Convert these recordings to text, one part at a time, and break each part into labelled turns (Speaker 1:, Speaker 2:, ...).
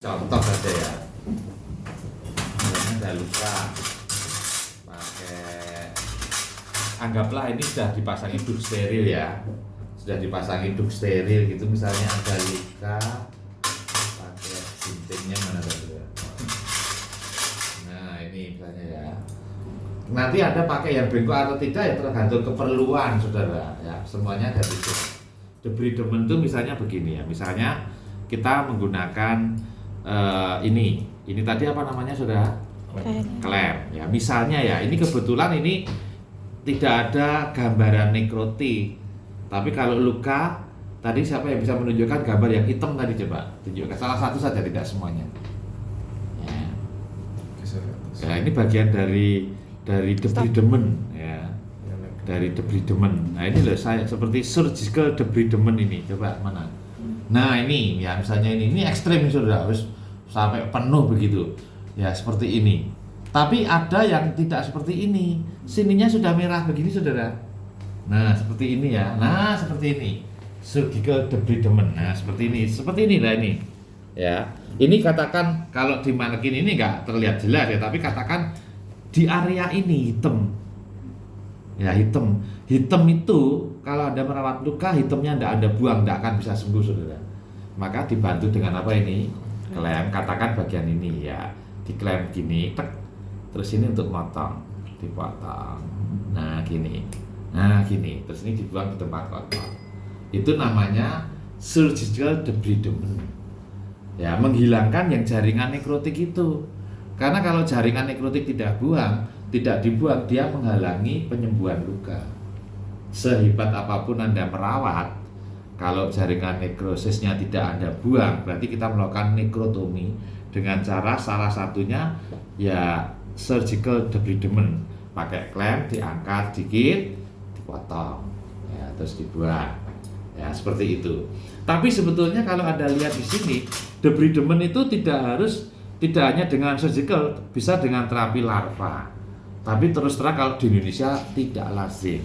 Speaker 1: Contoh saja ya, misalnya ada luka, pakai, anggaplah ini sudah dipasangi duk steril ya, sudah dipasangi duk steril gitu, misalnya ada luka, pakai guntingnya mana tadi ya? Nah ini misalnya ya, nanti ada pakai yang bengkok atau tidak ya tergantung keperluan saudara ya, semuanya ada itu. Debridement itu misalnya begini ya, misalnya kita menggunakan ini tadi apa namanya saudara? Klem ya, misalnya ya, ini kebetulan ini tidak ada gambaran nekrotik, tapi kalau luka tadi siapa yang bisa menunjukkan gambar yang hitam tadi, coba tunjukkan salah satu saja, tidak semuanya ya. Ya ini bagian dari debridement ya, dari debridement. Nah ini loh, saya seperti surgical debridement ini, coba mana? Nah ini ya, misalnya ini ekstrim saudara, harus sampai penuh begitu ya, seperti ini. Tapi ada yang tidak seperti ini, sininya sudah merah begini saudara. Nah seperti ini ya, nah seperti ini surgical debridement. Nah seperti ini lah ini ya. Ini katakan kalau di manekin ini nggak terlihat jelas ya, tapi katakan di area ini hitam ya, hitam itu kalau Anda merawat luka, hitamnya tidak Anda buang, tidak akan bisa sembuh saudara. Maka dibantu dengan apa ini? Klem, katakan bagian ini ya, diklem gini, tek. Terus ini untuk motong, dipotong. Nah gini, terus ini dibuang ke tempat kotor. Itu namanya surgical debridement ya, menghilangkan yang jaringan nekrotik itu. Karena kalau jaringan nekrotik tidak dibuang, dia menghalangi penyembuhan luka. Sehebat apapun Anda merawat, kalau jaringan nekrosisnya tidak Anda buang, berarti kita melakukan nekrotomi dengan cara salah satunya ya surgical debridement, pakai klem, diangkat dikit, dipotong ya, terus dibuang ya, seperti itu. Tapi sebetulnya kalau Anda lihat di sini, debridement itu tidak hanya dengan surgical, bisa dengan terapi larva. Tapi terus terang kalau di Indonesia tidak lazim.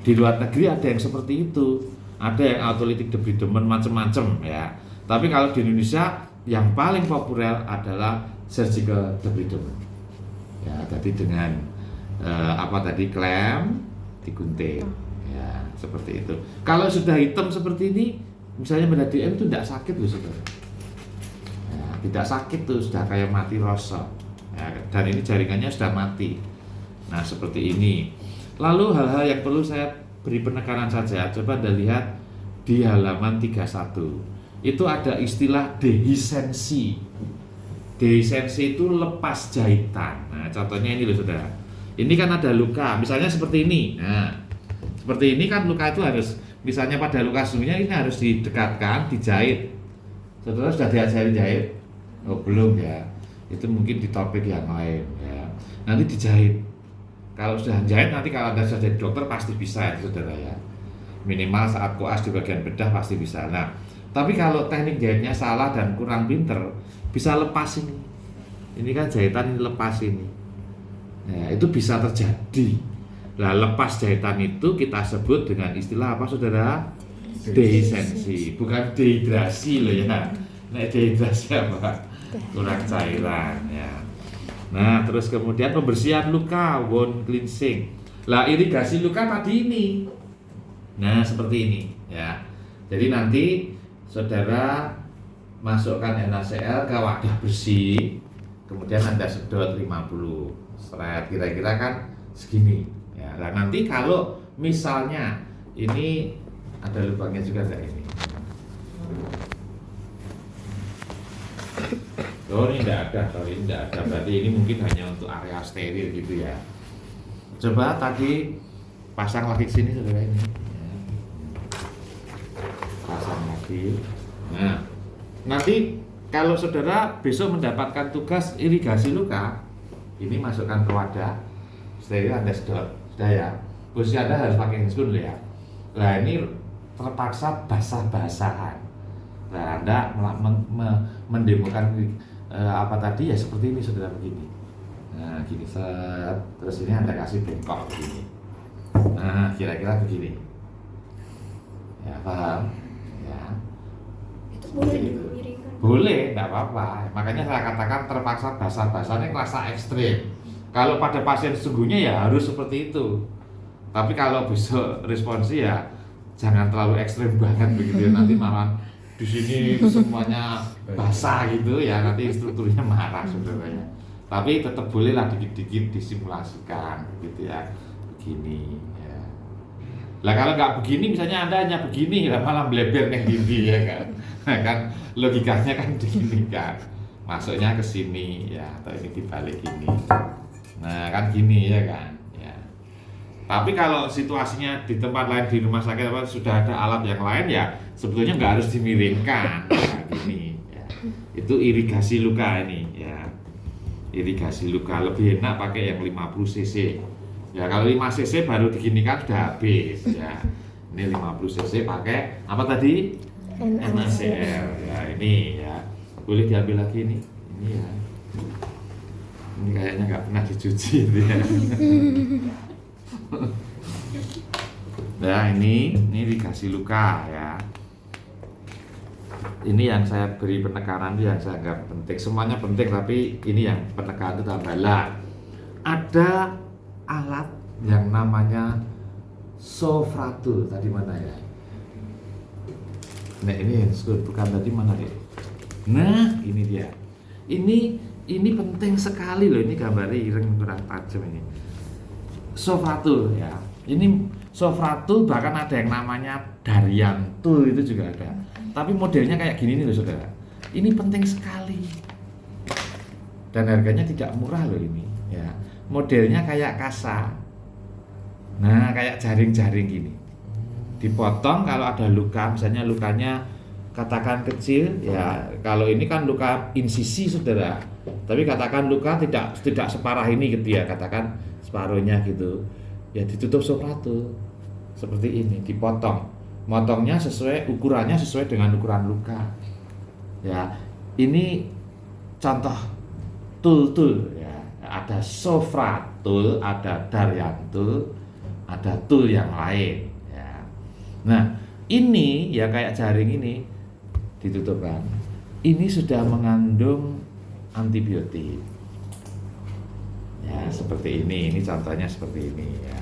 Speaker 1: Di luar negeri ada yang seperti itu, ada yang autolytic debridement macam-macam ya. Tapi kalau di Indonesia yang paling populer adalah surgical debridement. Ya, tadi dengan klem digunting. Ya, seperti itu. Kalau sudah hitam seperti ini, misalnya pada DM itu tidak sakit loh saudara. Ya, tidak sakit tuh, sudah kayak mati rasa. Ya, dan ini jaringannya sudah mati. Nah, seperti ini. Lalu hal-hal yang perlu saya beri penekanan saja, coba Anda lihat di halaman 31. Itu ada istilah dehiscensi. Dehiscensi itu lepas jahitan. Nah, contohnya ini loh saudara. Ini kan ada luka, misalnya seperti ini. Nah, seperti ini kan luka itu harus, misalnya pada luka sesungguhnya ini harus didekatkan, dijahit. Saudara sudah diajarin jahit? Oh belum ya. Itu mungkin di topik yang lain ya. Nanti dijahit. Kalau sudah jahit, nanti kalau Anda sudah jadi dokter pasti bisa ya saudara ya. Minimal saat koas di bagian bedah pasti bisa. Nah, tapi kalau teknik jahitnya salah dan kurang pinter, bisa lepas ini. Ini kan jahitan ini lepas ini. Ya, itu bisa terjadi. Nah, lepas jahitan itu kita sebut dengan istilah apa saudara? Dehiscensi, bukan dehidrasi loh ya. Nah, dehidrasi apa? Kurang cairan ya. Nah, terus kemudian pembersihan luka, wound cleansing. Lah, irigasi luka tadi ini. Nah, seperti ini ya. Jadi nanti saudara masukkan NaCl ke wadah bersih, kemudian Anda sedot 50 seret, kira-kira kan segini ya. Nah, nanti kalau misalnya ini ada lubangnya juga enggak ini? Oh ini tidak ada, berarti ini mungkin hanya untuk area steril gitu ya. Coba tadi pasang lagi sini saudara ini ya. Pasang lagi. Nah nanti kalau saudara besok mendapatkan tugas irigasi luka, ini masukkan ke wadah steril, Anda sedot, sudah ya. Posisi Anda harus pakai handscoon dulu ya. Nah ini terpaksa basah-basahan. Nah Anda mendemokan apa tadi ya, seperti ini saudara, begini. Nah gini set, terus ini Anda kasih bengkok begini. Nah kira-kira begini ya, paham ya.
Speaker 2: Itu boleh dimiringkan?
Speaker 1: boleh, nggak apa-apa. Makanya saya katakan terpaksa basah-basahnya rasa ekstrim. Kalau pada pasien sesungguhnya ya harus seperti itu. Tapi kalau besok responsi ya jangan terlalu ekstrim banget begitu ya. Nanti malah di sini semuanya basah gitu ya, nanti strukturnya marah saudaranya. Tapi tetap bolehlah dikit-dikit disimulasikan gitu ya, begini ya. Lah kalau nggak begini, misalnya Anda hanya begini, lah malah bleber kayak gini ya kan. Nah, kan logikanya kan begini kan, masuknya ke sini ya, atau ini dibalik ini. Nah kan gini ya kan. Tapi kalau situasinya di tempat lain di rumah sakit apa sudah ada alat yang lain ya sebetulnya nggak harus dimiringkan kayak gini ya. Itu irigasi luka ini ya, irigasi luka lebih enak pakai yang 50 cc ya. Kalau 5 cc baru diginikan sudah habis ya. Ini 50 cc pakai apa tadi? NaCl ya. Ini ya boleh diambil lagi ini ya. Ini kayaknya nggak pernah dicuci ya. Nah ini dikasih luka ya. Ini yang saya beri penekanan, yang saya anggap penting. Semuanya penting, tapi ini yang penekanan itu tambahlah. Ada alat yang namanya Sofratul. Tadi mana ya? Nah ini bukan tadi mana ya? Nah ini dia. Ini penting sekali loh. Ini gambarnya ireng kurang tajam ini. Sofratul ya. Ini Sofratul, bahkan ada yang namanya Daryantul itu juga ada. Tapi modelnya kayak gini nih loh saudara. Ini penting sekali. Dan harganya tidak murah loh ini ya. Modelnya kayak kasa. Nah, kayak jaring-jaring gini. Dipotong kalau ada luka, misalnya lukanya katakan kecil ya. Kalau ini kan luka insisi saudara. Tapi katakan luka tidak separah ini gitu ya, katakan separuhnya gitu ya, ditutup Sofratul seperti ini, dipotong, motongnya ukurannya sesuai dengan ukuran luka ya. Ini contoh tul ya, ada Sofratul, ada Daryantul, ada tul yang lain ya. Nah ini ya kayak jaring ini ditutupkan, ini sudah mengandung antibiotik ya, seperti ini contohnya seperti ini ya.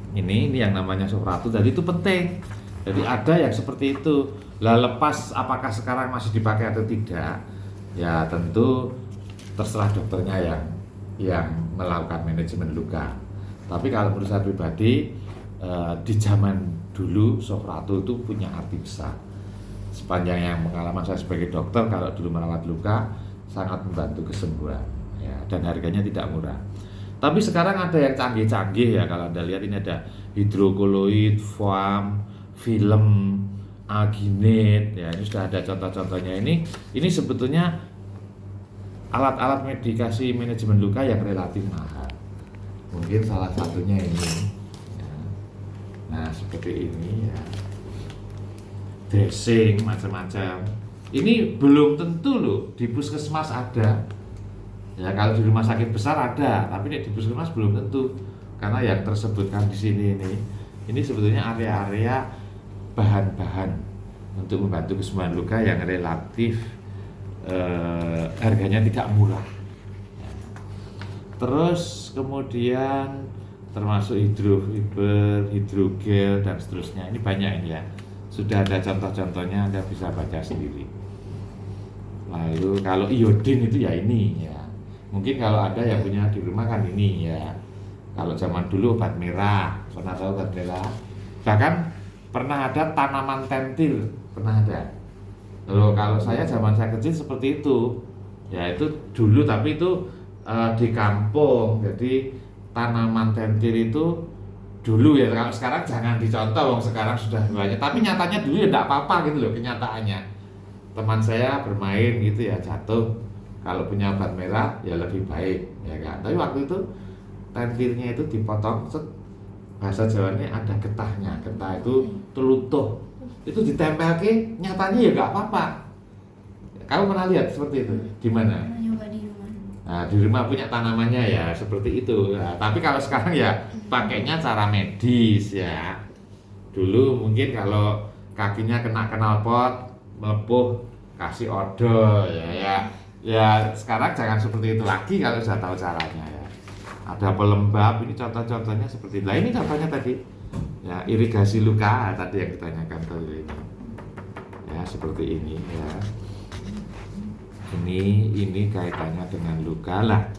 Speaker 1: Ini yang namanya Sofratul. Jadi itu penting. Jadi ada yang seperti itu. Lah lepas apakah sekarang masih dipakai atau tidak, ya tentu terserah dokternya yang melakukan manajemen luka. Tapi kalau menurut saya pribadi di zaman dulu Sofratul itu punya arti besar. Sepanjang yang pengalaman saya sebagai dokter, kalau dulu merawat luka sangat membantu kesembuhan ya, dan harganya tidak murah. Tapi sekarang ada yang canggih-canggih ya, kalau Anda lihat ini ada hidrokoloid, foam, film, alginate ya, ini sudah ada contoh-contohnya. Ini sebetulnya alat-alat medikasi manajemen luka yang relatif mahal. Mungkin salah satunya ini ya. Nah seperti ini ya, dressing macam-macam. Ini belum tentu loh di puskesmas ada. Ya kalau di rumah sakit besar ada, tapi di puskesmas belum tentu. Karena yang tersebutkan di sini ini sebetulnya area-area bahan-bahan untuk membantu kesembuhan luka yang relatif harganya tidak murah. Terus kemudian termasuk hidrofiber, hidrogel dan seterusnya. Ini banyak ini ya. Sudah ada contoh-contohnya, Anda bisa baca sendiri. Lalu kalau iodin itu ya ini ya. Mungkin kalau ada yang punya di rumah kan ini ya. Kalau zaman dulu obat merah, pernah tahu obat merah? Bahkan pernah ada tanaman tentil, pernah ada. Lalu kalau saya zaman saya kecil seperti itu. Ya itu dulu, tapi itu di kampung. Jadi tanaman tentil itu dulu ya. Kalau sekarang jangan dicontoh, sekarang sudah banyak. Tapi nyatanya dulu ya tidak apa-apa gitu loh kenyataannya. Teman saya bermain gitu ya, jatuh. Kalau punya obat merah ya lebih baik ya kan. Tapi waktu itu tentilnya itu dipotong, bahasa Jawanya ada getahnya. Getah itu telutuh. Itu ditempel ke, nyatanya ya nggak apa-apa. Kamu pernah lihat seperti itu di mana? Nah, di rumah punya tanamannya ya seperti itu. Nah, tapi kalau sekarang ya pakainya cara medis ya. Dulu mungkin kalau kakinya kena knalpot, melepuh, kasih odol ya sekarang jangan seperti itu lagi kalau sudah tahu caranya ya. Ada pelembab, ini contoh-contohnya seperti itu. Nah ini contohnya tadi ya, irigasi luka tadi yang ditanyakan tadi ini ya, seperti ini ya. Ini kaitannya dengan luka lah.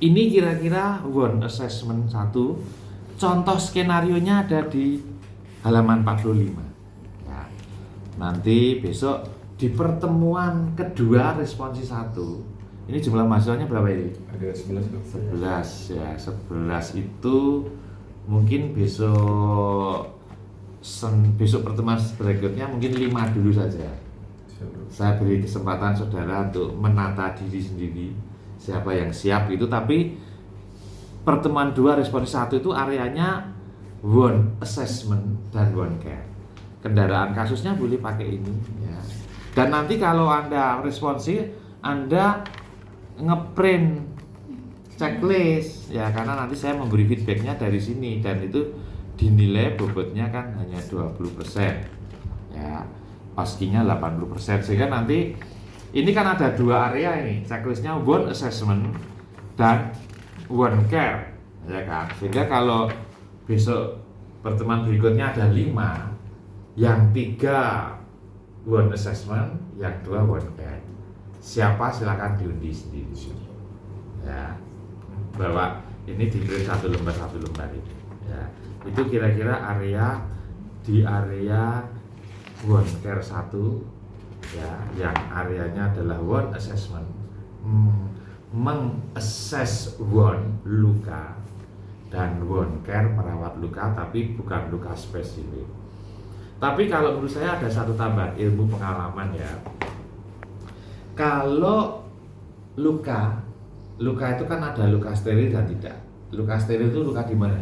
Speaker 1: Ini kira-kira wound assessment 1. Contoh skenarionya ada di halaman 45 ya. Nanti besok di pertemuan kedua responsi 1, ini jumlah mahasiswanya berapa ini?
Speaker 2: Ada 11
Speaker 1: ya, 11 itu mungkin besok pertemuan berikutnya mungkin 5 dulu saja. Saya beri kesempatan saudara untuk menata diri sendiri siapa yang siap itu. Tapi pertemuan 2 responsi 1 itu areanya wound assessment dan wound care. Kendaraan kasusnya boleh pakai ini ya. Dan nanti kalau Anda responsi, Anda ngeprint checklist ya, karena nanti saya memberi feedbacknya dari sini dan itu dinilai bobotnya kan hanya 20% ya, paskinya 80%, sehingga nanti ini kan ada 2 area ini checklistnya, wound assessment dan wound care ya kan, sehingga kalau besok pertemuan berikutnya ada 5, yang 3 wound assessment, yang 2 wound care. Siapa silakan diundi sendiri ya, bahwa ini di print 1 lembar ini ya. Itu kira-kira area di area wound care 1 ya, yang areanya adalah wound assessment, mengakses wound luka, dan wound care merawat luka tapi bukan luka spesifik. Tapi kalau menurut saya ada satu tambahan ilmu pengalaman ya. Kalau luka itu kan ada luka steril dan tidak. Luka steril itu luka di mana?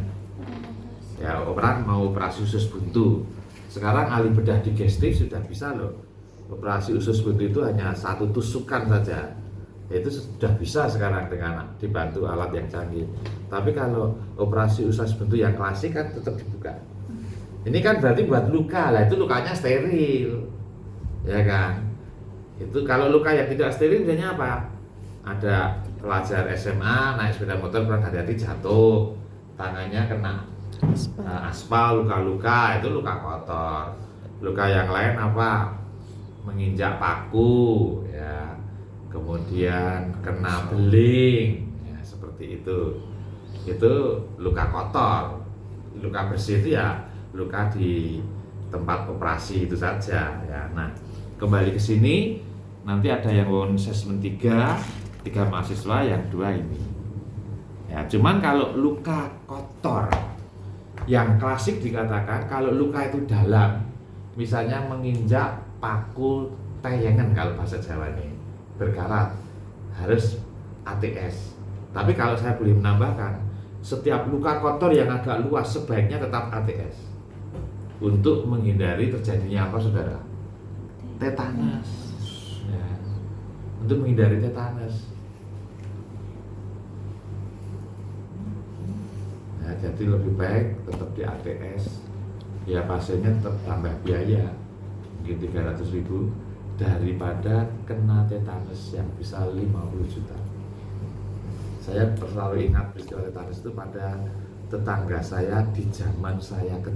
Speaker 1: Ya, orang mau operasi usus buntu. Sekarang ahli bedah digestif sudah bisa loh. Operasi usus buntu itu hanya 1 tusukan saja. Itu sudah bisa sekarang dengan dibantu alat yang canggih. Tapi kalau operasi usus buntu yang klasik kan tetap dibuka. Ini kan berarti buat luka lah, itu lukanya steril, ya kan? Itu kalau luka yang tidak steril biasanya apa? Ada pelajar SMA naik sepeda motor kurang hati-hati jatuh, tangannya kena aspal, luka-luka, itu luka kotor. Luka yang lain apa? Menginjak paku, ya. Kemudian kena beling, ya, seperti itu. Itu luka kotor. Luka bersih itu ya luka di tempat operasi itu saja ya. Nah, kembali ke sini nanti ada yang wound assessment 3 mahasiswa, yang 2 ini ya. Cuman kalau luka kotor yang klasik dikatakan kalau luka itu dalam, misalnya menginjak paku tayangan kalau bahasa Jawa ini, berkarat, harus ATS. Tapi kalau saya boleh menambahkan, setiap luka kotor yang agak luas sebaiknya tetap ATS untuk menghindari terjadinya apa saudara? Tetanus ya. Untuk menghindari tetanus ya, jadi lebih baik tetap di ATS ya, pasiennya tetap tambah biaya mungkin 300.000 daripada kena tetanus yang bisa 50 juta. Saya selalu ingat peristiwa tetanus itu pada tetangga saya di zaman saya kecil.